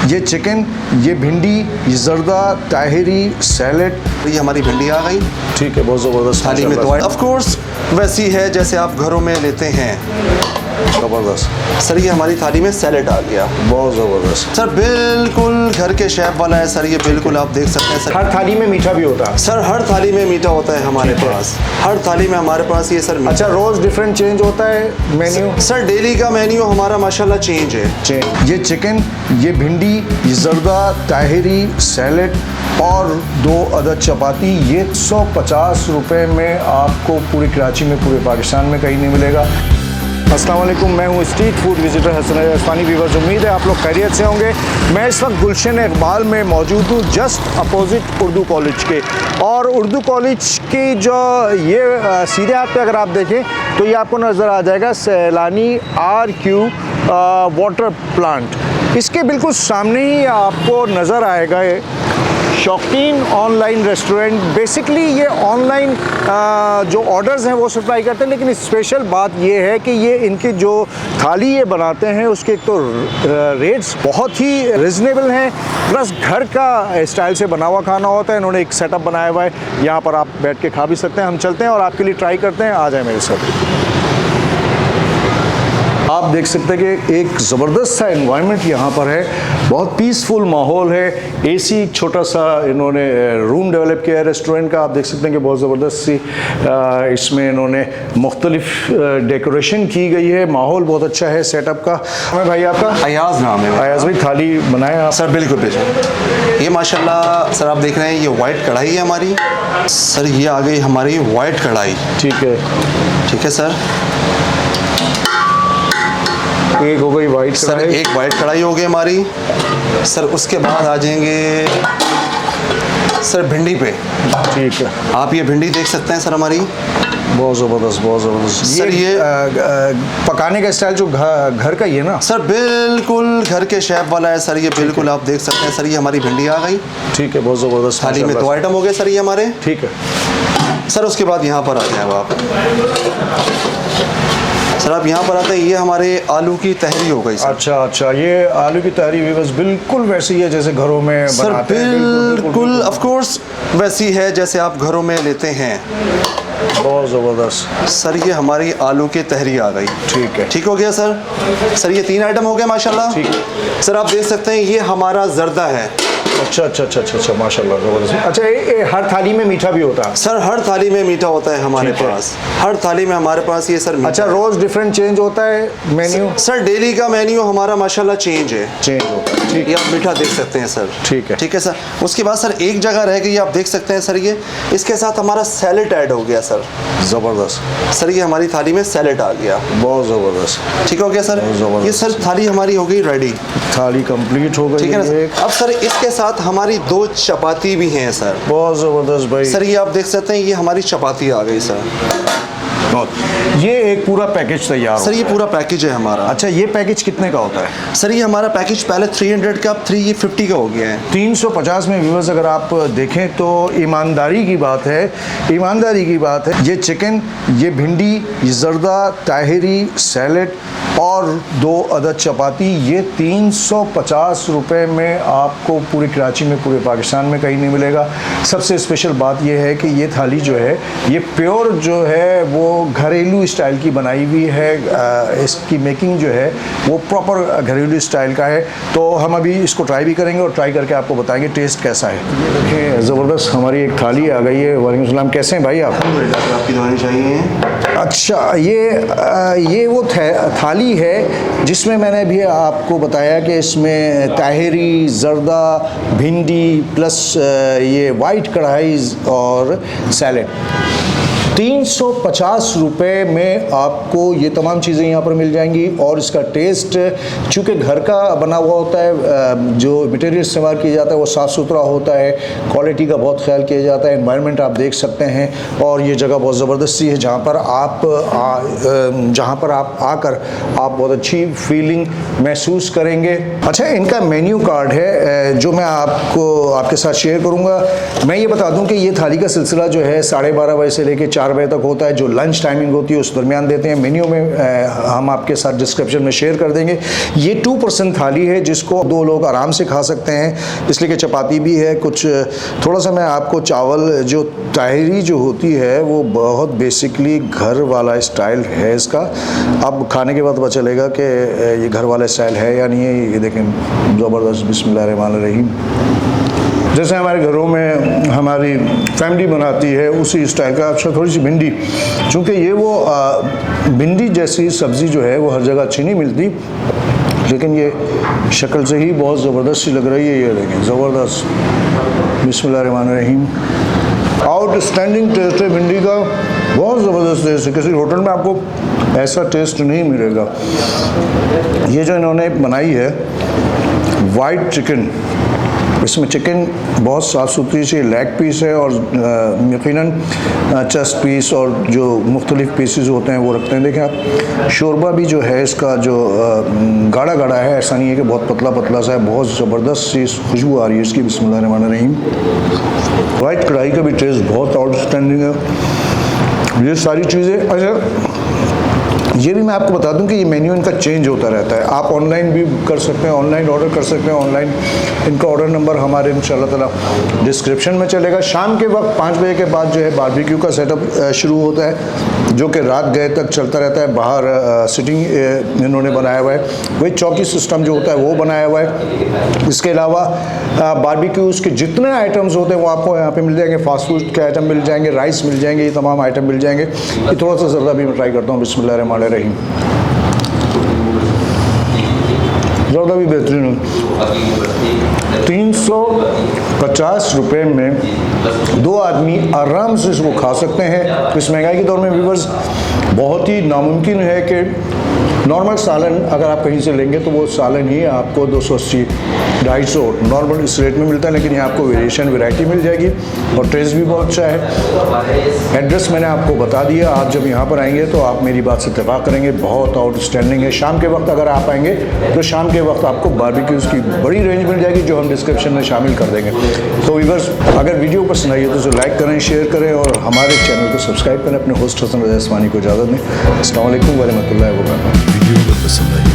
ये चिकन, ये भिंडी, ये जर्दा, ताहिरी, सैलेड, ये हमारी भिंडी आ गई। ठीक है, बहुत ज़बरदस्त थाली में तो ऑफ कोर्स वैसी है जैसे आप घरों में लेते हैं। ज़बरदस्त सर ये हमारी थाली में सैलेड आ गया, बहुत ज़बरदस्त। सर बिल्कुल घर के शेफ वाला है सर, ये बिल्कुल आप देख सकते हैं सर। हर थाली में मीठा भी होता है सर हर थाली में मीठा होता है हमारे पास, हर थाली में हमारे पास ये सर अच्छा, रोज़ डिफरेंट चेंज होता है मेन्यू? सर डेली का मेन्यू हमारा माशाल्लाह चेंज है। ये चिकन, ये भिंडी, ये जर्दा, ताहिरी, सैलेड और 2 अदद चपाती, ये 150 रुपये में आपको पूरी कराची में, पूरे पाकिस्तान में कहीं नहीं मिलेगा। अस्सलाम वालेकुम, मैं हूँ street food visitor Hasan इरफानी। Viewers, उम्मीद है आप लोग खैरियत से होंगे। मैं इस वक्त गुलशन इकबाल में मौजूद हूँ, जस्ट अपोजिट उर्दू कॉलेज के। और उर्दू कॉलेज की जो ये सीधे हाथ पे अगर आप देखें तो ये आपको नज़र आ जाएगा सैलानी RQ वाटर प्लांट। इसके बिल्कुल सामने ही आपको नज़र आएगा शौकीन ऑनलाइन रेस्टोरेंट। बेसिकली ये ऑनलाइन जो ऑर्डर्स हैं वो सप्लाई करते हैं, लेकिन स्पेशल बात ये है कि ये इनकी जो थाली ये बनाते हैं उसके एक तो रेट्स बहुत ही रिजनेबल हैं, प्लस घर का स्टाइल से बना हुआ खाना होता है। इन्होंने एक सेटअप बनाया हुआ है, यहाँ पर आप बैठ के खा भी सकते हैं। हम चलते हैं और आपके लिए ट्राई करते हैं, आ जाए मेरे साथ। आप देख सकते हैं कि एक ज़बरदस्त सा एनवायरनमेंट यहाँ पर है, बहुत पीसफुल माहौल है। एसी छोटा सा इन्होंने रूम डेवलप किया है रेस्टोरेंट का। आप देख सकते हैं कि बहुत ज़बरदस्त सी इसमें इन्होंने मुख्तलिफ डेकोरेशन की गई है। माहौल बहुत अच्छा है सेटअप का। हमें भाई आपका? अयाज नाम है। अयाज भाई, थाली बनाया आप? सर बिल्कुल बिल्कुल। ये माशाल्लाह सर आप देख रहे हैं, ये वाइट कढ़ाई है हमारी। सर ये आ गई हमारी वाइट कढ़ाई। ठीक है, ठीक है सर। एक हो गई वाइट सर, एक वाइट कढ़ाई हो गई हमारी। सर उसके बाद आ जाएंगे सर भिंडी पे। ठीक है, आप ये भिंडी देख सकते हैं सर हमारी, बहुत ज़बरदस्त, बहुत ज़बरदस्त। सर ये पकाने का स्टाइल जो घर का ही है ना? सर बिल्कुल घर के शेफ वाला है सर, ये बिल्कुल आप देख सकते हैं सर। ये हमारी भिंडी आ गई। ठीक है, बहुत ज़बरदस्त। थाली में 2 आइटम हो गए सर ये हमारे। ठीक है सर उसके बाद यहाँ पर आते हैं आप। सर आप यहाँ पर आते हैं, ये हमारे आलू की तहरी हो गई सर। अच्छा अच्छा, ये आलू की तहरी भी बस बिल्कुल वैसी है जैसे घरों में सर बनाते हैं। बिल्कुल ऑफ कोर्स वैसी है जैसे आप घरों में लेते हैं। बहुत ज़बरदस्त। सर ये हमारी आलू की तहरी आ गई। ठीक है, ठीक हो गया सर। सर ये 3 आइटम हो गए माशाल्लाह। ठीक। सर आप देख सकते हैं ये हमारा जर्दा है। अच्छा अच्छा अच्छा अच्छा अच्छा, माशाल्लाह, ज़बरदस्त। अच्छा, ये हर थाली में मीठा भी होता है? सर हर थाली में मीठा होता है हमारे पास, हर थाली में हमारे पास ये सर। अच्छा, रोज़ डिफरेंट चेंज होता है मेन्यू? सर डेली का मेन्यू हमारा माशाल्लाह चेंज है। चेंज होता है, ठीक ये आप मीठा देख सकते हैं सर। ठीक है, ठीक है सर। उसके बाद सर एक जगह रह गई, आप देख सकते हैं सर, ये इसके साथ हमारा सैलेड ऐड हो गया सर। ज़बरदस्त। सर ये हमारी थाली में सैलेड आ गया, बहुत ज़बरदस्त। ठीक हो गया सर। ये सर थाली हमारी हो गई रेडी, थाली कंप्लीट हो गई। ठीक है ना। अब सर इसके साथ हमारी 2 चपाती भी हैं सर। बहुत ज़बरदस्त भाई। सर ये आप देख सकते हैं, ये हमारी चपाती आ गई सर। ये एक पूरा पैकेज तैयार सर ये पूरा पैकेज है हमारा। अच्छा, ये पैकेज कितने का होता है? सर ये हमारा पैकेज पहले 300 का, अब 350 का हो गया है। 350 में व्यूअर्स अगर आप देखें तो ईमानदारी की बात है, ईमानदारी की बात है। ये चिकन, ये भिंडी, ये जर्दा, ताहिरी, सैलेड और 2 अदद चपाती, ये 350 रुपये में आपको पूरी कराची में, पूरे पाकिस्तान में कहीं नहीं मिलेगा। सबसे स्पेशल बात ये है कि ये थाली जो है ये प्योर जो है वो घरेलू स्टाइल की बनाई हुई है। इसकी मेकिंग जो है वो प्रॉपर घरेलू स्टाइल का है। तो हम अभी इसको ट्राई भी करेंगे और ट्राई करके आपको बताएंगे टेस्ट कैसा है। देखिए, ज़बरदस्त हमारी एक थाली आ गई है। वालेकुम सलाम, कैसे हैं भाई आप? आपकी दवाई चाहिए? अच्छा, ये वो थाली है जिसमें मैंने अभी आपको बताया कि इसमें ताहिरी, जर्दा, भिंडी प्लस ये वाइट कढ़ाई और सैलेड। 350 रुपये में आपको ये तमाम चीज़ें यहाँ पर मिल जाएंगी। और इसका टेस्ट चूँकि घर का बना हुआ होता है, जो मटेरियल इस्तेमाल किया जाता है वो साफ़ सुथरा होता है, क्वालिटी का बहुत ख्याल किया जाता है। एनवायरनमेंट आप देख सकते हैं और ये जगह बहुत ज़बरदस्त सी है जहाँ पर आप आकर आप बहुत अच्छी फीलिंग महसूस करेंगे। अच्छा, इनका मेन्यू कार्ड है जो मैं आपको आपके साथ शेयर करूँगा। मैं ये बता दूँ कि ये थाली का सिलसिला जो है 12:30 बजे से लेकर 4 4 बजे तक होता है। जो लंच टाइमिंग होती है उस दरमियान देते हैं। मेन्यू में हम आपके साथ डिस्क्रिप्शन में शेयर कर देंगे। ये 2 पर्सन थाली है जिसको 2 लोग आराम से खा सकते हैं, इसलिए कि चपाती भी है कुछ। थोड़ा सा मैं आपको चावल जो ताहिरी जो होती है वो बहुत बेसिकली घर वाला स्टाइल है इसका। अब खाने के बाद पता चलेगा कि ये घर वाला स्टाइल है या नहीं है। ये देखें ज़बरदस्त, बिस्मिल्लाहिर्रहमानिर्रहीम। जैसे हमारे घरों में हमारी फैमिली बनाती है उसी स्टाइल का। अच्छा, थोड़ी सी भिंडी, चूँकि ये वो भिंडी जैसी सब्ज़ी जो है वो हर जगह अच्छी नहीं मिलती, लेकिन ये शक्ल से ही बहुत ज़बरदस्त सी लग रही है। ये देखें ज़बरदस्त, बिस्मिल्लाहिर्रहमानिर्रहीम। आउटस्टैंडिंग टेस्ट है भिंडी का, बहुत ज़बरदस्त टेस्ट है। किसी होटल में आपको ऐसा टेस्ट नहीं मिलेगा। ये जो इन्होंने बनाई है वाइट चिकन, इसमें चिकन बहुत साफ़ सुथरी सी लेग पीस है और यकीनन चेस्ट पीस और जो मुख्तलिफ पीसेस होते हैं वो रखते हैं। देखें आप, शोरबा भी जो है इसका जो गाढ़ा गाढ़ा है, ऐसा नहीं है कि बहुत पतला पतला सा है, बहुत ज़बरदस्त सी खुशबू आ रही है इसकी। बिस्मिल्लाहिर्रहमानिर्रहीम। वाइट कढ़ाई का भी टेस्ट बहुत आउटस्टैंडिंग है। ये सारी चीज़ें, अच्छा ये भी मैं आपको बता दूं कि ये मेन्यू इनका चेंज होता रहता है। आप ऑनलाइन भी कर सकते हैं, ऑनलाइन ऑर्डर कर सकते हैं। ऑनलाइन इनका ऑर्डर नंबर हमारे इंशाल्लाह ताला डिस्क्रिप्शन में चलेगा। शाम के वक्त 5 बजे के बाद जो है बारबेक्यू का सेटअप शुरू होता है, जो कि रात गए तक चलता रहता है। बाहर सिटिंग इन्होंने बनाया हुआ है, वही चौकी सिस्टम जो होता है वो बनाया हुआ है। इसके अलावा बारबेक्यूज़ के जितने आइटम्स होते हैं वो आपको यहाँ पे मिल जाएंगे। फास्ट फूड के आइटम मिल जाएंगे, राइस मिल जाएंगे, ये तमाम आइटम मिल जाएंगे। ये थोड़ा सा ज़र्दा भी मैं ट्राई करता हूँ। बिस्मिल्लाहिर्रहमानिर्रहीम। ज़्यादा भी बेहतरीन है। 350 रुपये में 2 आदमी आराम से इसको खा सकते हैं। इस महंगाई के दौर में व्यूअर्स बहुत ही नामुमकिन है कि नॉर्मल सालन अगर आप कहीं से लेंगे तो वो सालन ही आपको 280 250 नॉर्मल इस रेट में मिलता है, लेकिन यहाँ आपको वेरिएशन वैरायटी मिल जाएगी और टेस्ट भी बहुत अच्छा है। एड्रेस मैंने आपको बता दिया। आप जब यहाँ पर आएंगे तो आप मेरी बात से इत्तेफाक करेंगे, बहुत आउटस्टैंडिंग है। शाम के वक्त अगर आप आएंगे तो शाम के वक्त आपको बारबेक्यूज़ की बड़ी रेंज मिल जाएगी जो हम डिस्क्रिप्शन में शामिल कर देंगे। तो व्यूअर्स, अगर वीडियो पसंद आई है तो उसे लाइक करें, शेयर करें और हमारे चैनल को सब्सक्राइब करें। अपने होस्ट हसन रज़ा उस्मानी को इजाज़त दें। अस्सलाम वालेकुम व रहमतुल्लाहि व बरकातहू। वीडियो अगर पसंद आई